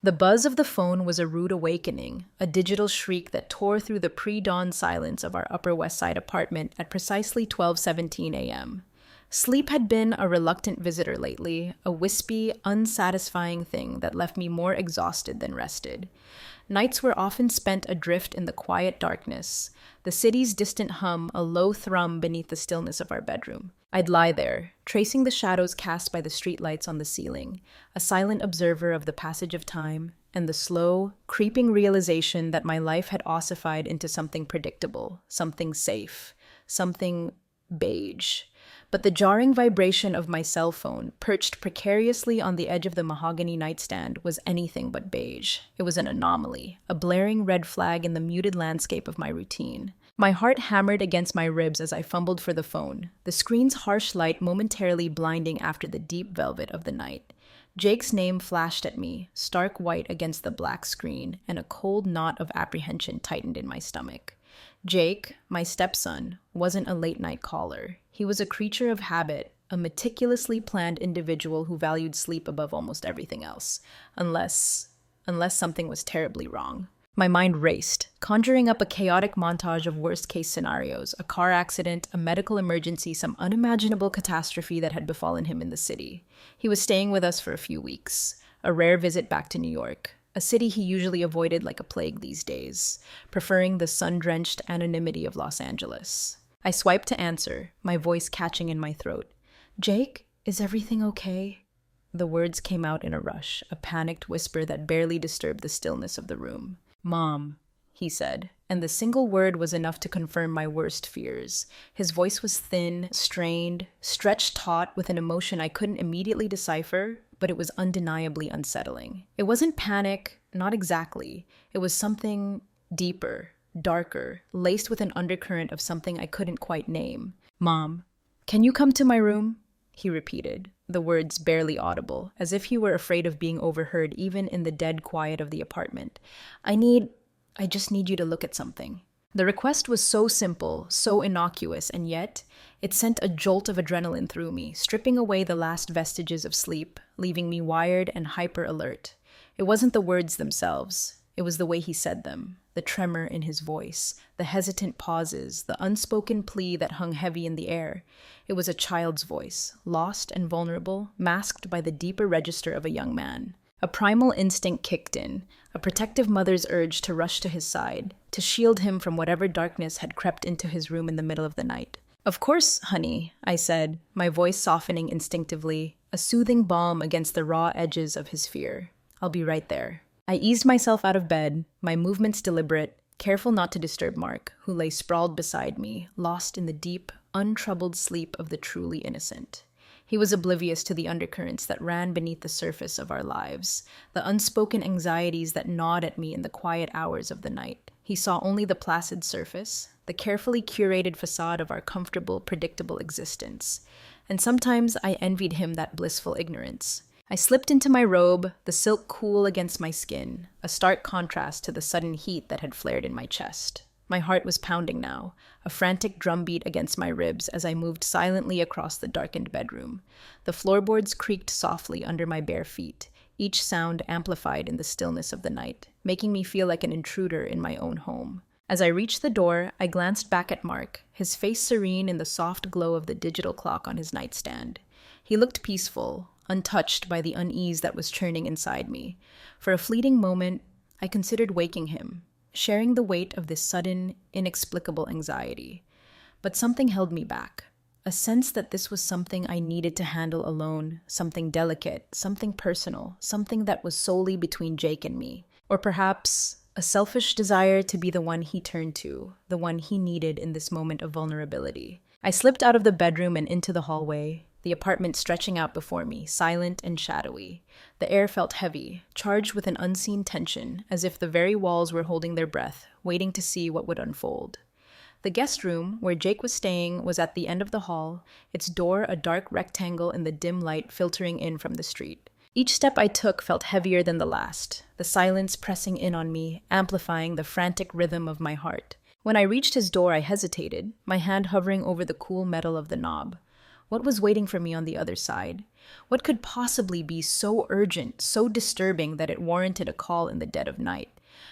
The buzz of the phone was a rude awakening, a digital shriek that tore through the pre-dawn silence of our Upper West Side apartment at precisely 12:17 a.m. Sleep had been a reluctant visitor lately, a wispy, unsatisfying thing that left me more exhausted than rested. Nights were often spent adrift in the quiet darkness, the city's distant hum a low thrum beneath the stillness of our bedroom. I'd lie there, tracing the shadows cast by the streetlights on the ceiling, a silent observer of the passage of time and the slow, creeping realization that my life had ossified into something predictable, something safe, something beige. But the jarring vibration of my cell phone, perched precariously on the edge of the mahogany nightstand, was anything but beige. It was an anomaly, a blaring red flag in the muted landscape of my routine. My heart hammered against my ribs as I fumbled for the phone, the screen's harsh light momentarily blinding after the deep velvet of the night. Jake's name flashed at me, stark white against the black screen, and a cold knot of apprehension tightened in my stomach. Jake, my stepson, wasn't a late-night caller. He was a creature of habit, a meticulously planned individual who valued sleep above almost everything else, unless something was terribly wrong. My mind raced, conjuring up a chaotic montage of worst-case scenarios, a car accident, a medical emergency, some unimaginable catastrophe that had befallen him in the city. He was staying with us for a few weeks, a rare visit back to New York, a city he usually avoided like a plague these days, preferring the sun-drenched anonymity of Los Angeles. I swiped to answer, my voice catching in my throat. "Jake, is everything okay?" The words came out in a rush, a panicked whisper that barely disturbed the stillness of the room. "Mom," he said, and the single word was enough to confirm my worst fears. His voice was thin, strained, stretched taut with an emotion I couldn't immediately decipher, but it was undeniably unsettling. It wasn't panic, not exactly. It was something deeper, darker, laced with an undercurrent of something I couldn't quite name. "Mom, can you come to my room?" he repeated, the words barely audible, as if he were afraid of being overheard even in the dead quiet of the apartment. I just need you to look at something." The request was so simple, so innocuous, and yet it sent a jolt of adrenaline through me, stripping away the last vestiges of sleep, leaving me wired and hyper-alert. It wasn't the words themselves. It was the way he said them, the tremor in his voice, the hesitant pauses, the unspoken plea that hung heavy in the air. It was a child's voice, lost and vulnerable, masked by the deeper register of a young man. A primal instinct kicked in, a protective mother's urge to rush to his side, to shield him from whatever darkness had crept into his room in the middle of the night. "Of course, honey," I said, my voice softening instinctively, a soothing balm against the raw edges of his fear. "I'll be right there." I eased myself out of bed, my movements deliberate, careful not to disturb Mark, who lay sprawled beside me, lost in the deep, untroubled sleep of the truly innocent. He was oblivious to the undercurrents that ran beneath the surface of our lives, the unspoken anxieties that gnawed at me in the quiet hours of the night. He saw only the placid surface, the carefully curated facade of our comfortable, predictable existence. And sometimes I envied him that blissful ignorance. I slipped into my robe, the silk cool against my skin, a stark contrast to the sudden heat that had flared in my chest. My heart was pounding now, a frantic drumbeat against my ribs as I moved silently across the darkened bedroom. The floorboards creaked softly under my bare feet, each sound amplified in the stillness of the night, making me feel like an intruder in my own home. As I reached the door, I glanced back at Mark, his face serene in the soft glow of the digital clock on his nightstand. He looked peaceful, untouched by the unease that was churning inside me. For a fleeting moment, I considered waking him, sharing the weight of this sudden, inexplicable anxiety. But something held me back. A sense that this was something I needed to handle alone, something delicate, something personal, something that was solely between Jake and me. Or perhaps a selfish desire to be the one he turned to, the one he needed in this moment of vulnerability. I slipped out of the bedroom and into the hallway, the apartment stretching out before me, silent and shadowy. The air felt heavy, charged with an unseen tension, as if the very walls were holding their breath, waiting to see what would unfold. The guest room, where Jake was staying, was at the end of the hall, its door a dark rectangle in the dim light filtering in from the street. Each step I took felt heavier than the last, the silence pressing in on me, amplifying the frantic rhythm of my heart. When I reached his door, I hesitated, my hand hovering over the cool metal of the knob. What was waiting for me on the other side? What could possibly be so urgent, so disturbing that it warranted a call in the dead of night?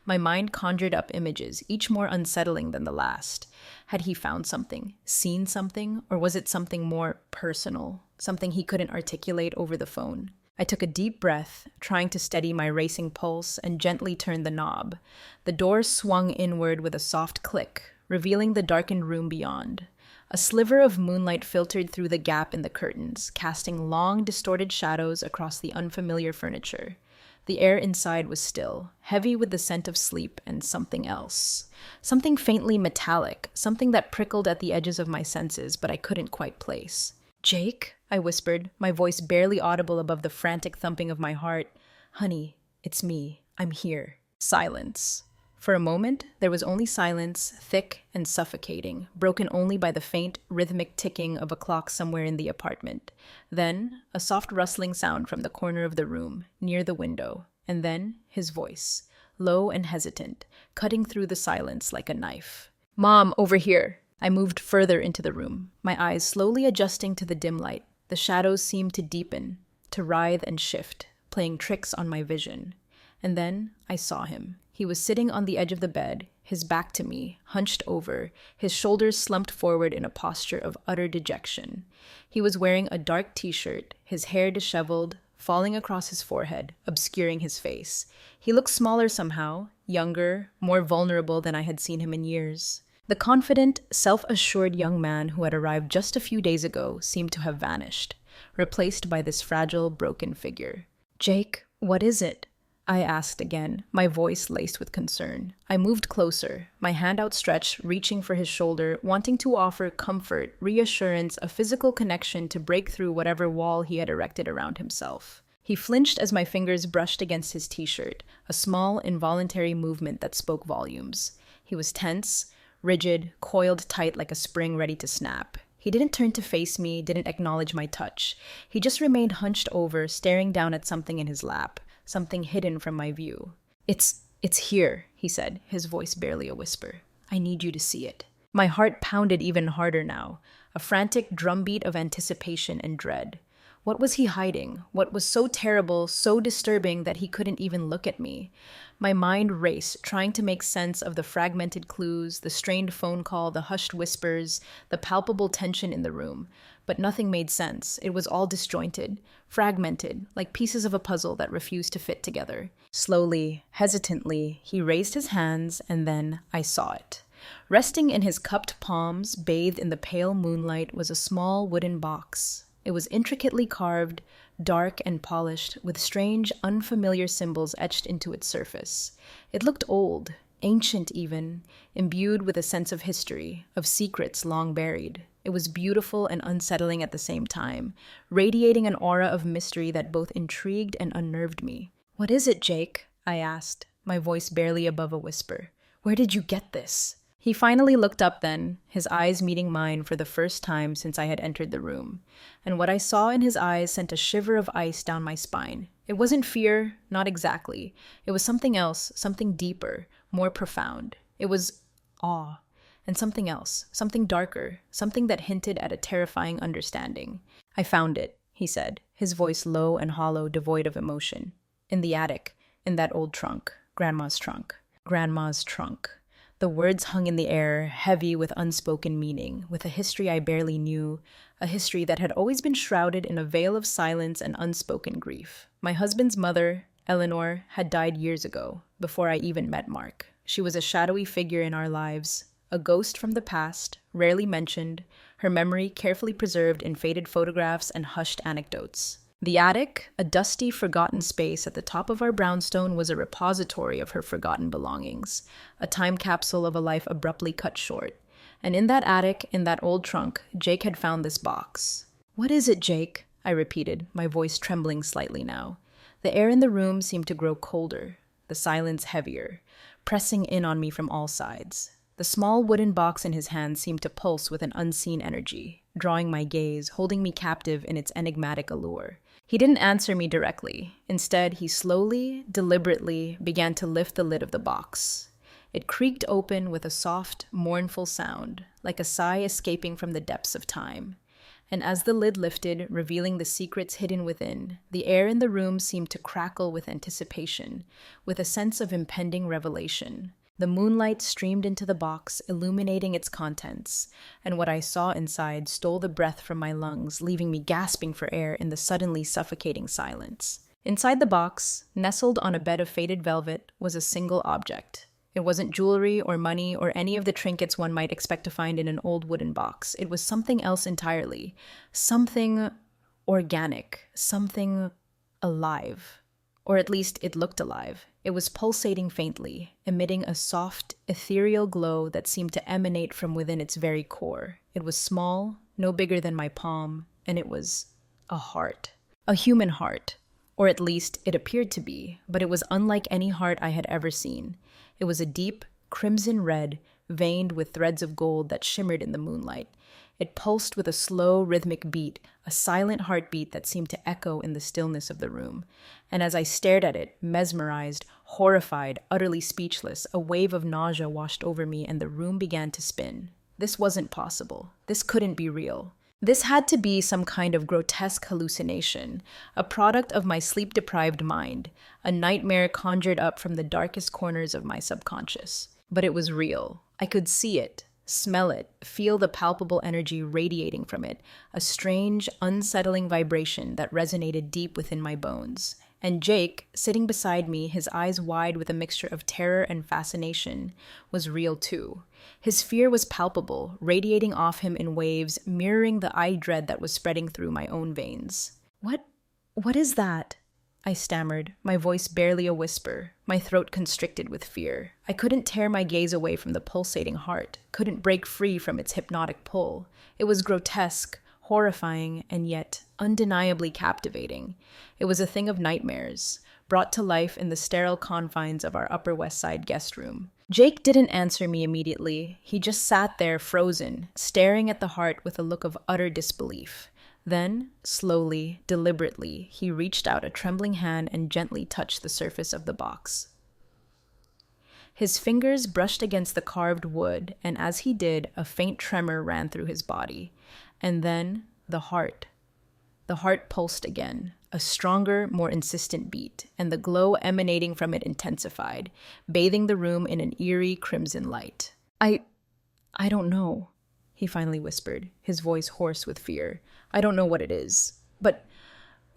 My mind conjured up images, each more unsettling than the last. Had he found something, seen something, or was it something more personal, something he couldn't articulate over the phone? I took a deep breath, trying to steady my racing pulse, and gently turned the knob. The door swung inward with a soft click, revealing the darkened room beyond. A sliver of moonlight filtered through the gap in the curtains, casting long, distorted shadows across the unfamiliar furniture. The air inside was still, heavy with the scent of sleep and something else. Something faintly metallic, something that prickled at the edges of my senses, but I couldn't quite place. "Jake?" I whispered, my voice barely audible above the frantic thumping of my heart. "Honey, it's me. I'm here." Silence. For a moment, there was only silence, thick and suffocating, broken only by the faint, rhythmic ticking of a clock somewhere in the apartment. Then, a soft rustling sound from the corner of the room, near the window, and then his voice, low and hesitant, cutting through the silence like a knife. "Mom, over here!" I moved further into the room, my eyes slowly adjusting to the dim light. The shadows seemed to deepen, to writhe and shift, playing tricks on my vision. And then I saw him. He was sitting on the edge of the bed, his back to me, hunched over, his shoulders slumped forward in a posture of utter dejection. He was wearing a dark t-shirt, his hair disheveled, falling across his forehead, obscuring his face. He looked smaller somehow, younger, more vulnerable than I had seen him in years. The confident, self-assured young man who had arrived just a few days ago seemed to have vanished, replaced by this fragile, broken figure. "Jake, what is it?" I asked again, my voice laced with concern. I moved closer, my hand outstretched, reaching for his shoulder, wanting to offer comfort, reassurance, a physical connection to break through whatever wall he had erected around himself. He flinched as my fingers brushed against his t-shirt, a small, involuntary movement that spoke volumes. He was tense, rigid, coiled tight like a spring ready to snap. He didn't turn to face me, didn't acknowledge my touch. He just remained hunched over, staring down at something in his lap, something hidden from my view. It's here," he said, his voice barely a whisper. "I need you to see it." My heart pounded even harder now, a frantic drumbeat of anticipation and dread. What was he hiding? What was so terrible, so disturbing that he couldn't even look at me? My mind raced, trying to make sense of the fragmented clues, the strained phone call, the hushed whispers, the palpable tension in the room. But nothing made sense. It was all disjointed, fragmented, like pieces of a puzzle that refused to fit together. Slowly, hesitantly, he raised his hands, and then I saw it. Resting in his cupped palms, bathed in the pale moonlight, was a small wooden box. It was intricately carved, dark and polished, with strange, unfamiliar symbols etched into its surface. It looked old, ancient even, imbued with a sense of history, of secrets long buried. It was beautiful and unsettling at the same time, radiating an aura of mystery that both intrigued and unnerved me. "What is it, Jake?" I asked, my voice barely above a whisper. "Where did you get this?" He finally looked up then, his eyes meeting mine for the first time since I had entered the room. And what I saw in his eyes sent a shiver of ice down my spine. It wasn't fear, not exactly. It was something else, something deeper, more profound. It was awe. And something else, something darker, something that hinted at a terrifying understanding. "I found it," he said, his voice low and hollow, devoid of emotion. "In the attic, in that old trunk, Grandma's trunk." Grandma's trunk. The words hung in the air, heavy with unspoken meaning, with a history I barely knew, a history that had always been shrouded in a veil of silence and unspoken grief. My husband's mother, Eleanor, had died years ago, before I even met Mark. She was a shadowy figure in our lives, a ghost from the past, rarely mentioned, her memory carefully preserved in faded photographs and hushed anecdotes. The attic, a dusty, forgotten space at the top of our brownstone, was a repository of her forgotten belongings, a time capsule of a life abruptly cut short. And in that attic, in that old trunk, Jake had found this box. "What is it, Jake?" I repeated, my voice trembling slightly now. The air in the room seemed to grow colder, the silence heavier, pressing in on me from all sides. The small wooden box in his hand seemed to pulse with an unseen energy, drawing my gaze, holding me captive in its enigmatic allure. He didn't answer me directly. Instead, he slowly, deliberately began to lift the lid of the box. It creaked open with a soft, mournful sound, like a sigh escaping from the depths of time. And as the lid lifted, revealing the secrets hidden within, the air in the room seemed to crackle with anticipation, with a sense of impending revelation. The moonlight streamed into the box, illuminating its contents, and what I saw inside stole the breath from my lungs, leaving me gasping for air in the suddenly suffocating silence. Inside the box, nestled on a bed of faded velvet, was a single object. It wasn't jewelry or money or any of the trinkets one might expect to find in an old wooden box. It was something else entirely. Something organic. Something alive. Or at least it looked alive. It was pulsating faintly, emitting a soft, ethereal glow that seemed to emanate from within its very core. It was small, no bigger than my palm, and it was a heart. A human heart. Or at least it appeared to be, but it was unlike any heart I had ever seen. It was a deep, crimson red, veined with threads of gold that shimmered in the moonlight. It pulsed with a slow, rhythmic beat, a silent heartbeat that seemed to echo in the stillness of the room. And as I stared at it, mesmerized, horrified, utterly speechless, a wave of nausea washed over me and the room began to spin. This wasn't possible. This couldn't be real. This had to be some kind of grotesque hallucination, a product of my sleep-deprived mind, a nightmare conjured up from the darkest corners of my subconscious. But it was real. I could see it, smell it, feel the palpable energy radiating from it, a strange, unsettling vibration that resonated deep within my bones. And Jake, sitting beside me, his eyes wide with a mixture of terror and fascination, was real too. His fear was palpable, radiating off him in waves, mirroring the eye dread that was spreading through my own veins. What is that?" I stammered, my voice barely a whisper, my throat constricted with fear. I couldn't tear my gaze away from the pulsating heart, couldn't break free from its hypnotic pull. It was grotesque, horrifying, and yet undeniably captivating. It was a thing of nightmares, brought to life in the sterile confines of our Upper West Side guest room. Jake didn't answer me immediately. He just sat there frozen, staring at the heart with a look of utter disbelief. Then, slowly, deliberately, he reached out a trembling hand and gently touched the surface of the box. His fingers brushed against the carved wood, and as he did, a faint tremor ran through his body. And then, the heart. The heart pulsed again, a stronger, more insistent beat, and the glow emanating from it intensified, bathing the room in an eerie crimson light. I don't know," he finally whispered, his voice hoarse with fear. "I don't know what it is, but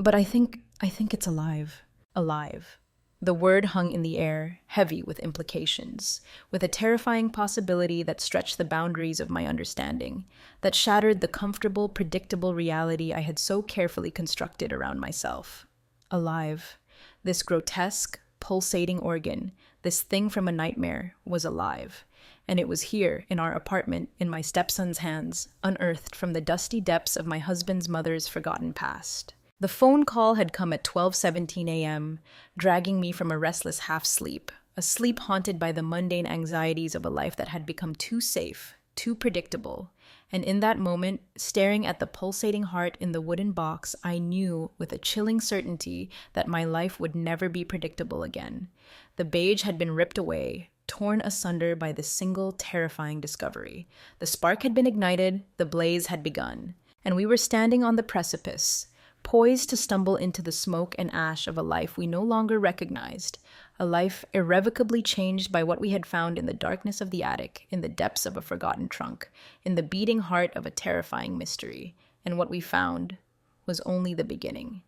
I think it's alive. Alive." The word hung in the air, heavy with implications, with a terrifying possibility that stretched the boundaries of my understanding, that shattered the comfortable, predictable reality I had so carefully constructed around myself. Alive. This grotesque, pulsating organ, this thing from a nightmare, was alive. And it was here, in our apartment, in my stepson's hands, unearthed from the dusty depths of my husband's mother's forgotten past. The phone call had come at 12:17 a.m., dragging me from a restless half-sleep, a sleep haunted by the mundane anxieties of a life that had become too safe, too predictable. And in that moment, staring at the pulsating heart in the wooden box, I knew with a chilling certainty that my life would never be predictable again. The beige had been ripped away, torn asunder by this single terrifying discovery. The spark had been ignited, the blaze had begun, and we were standing on the precipice, poised to stumble into the smoke and ash of a life we no longer recognized, a life irrevocably changed by what we had found in the darkness of the attic, in the depths of a forgotten trunk, in the beating heart of a terrifying mystery. And what we found was only the beginning.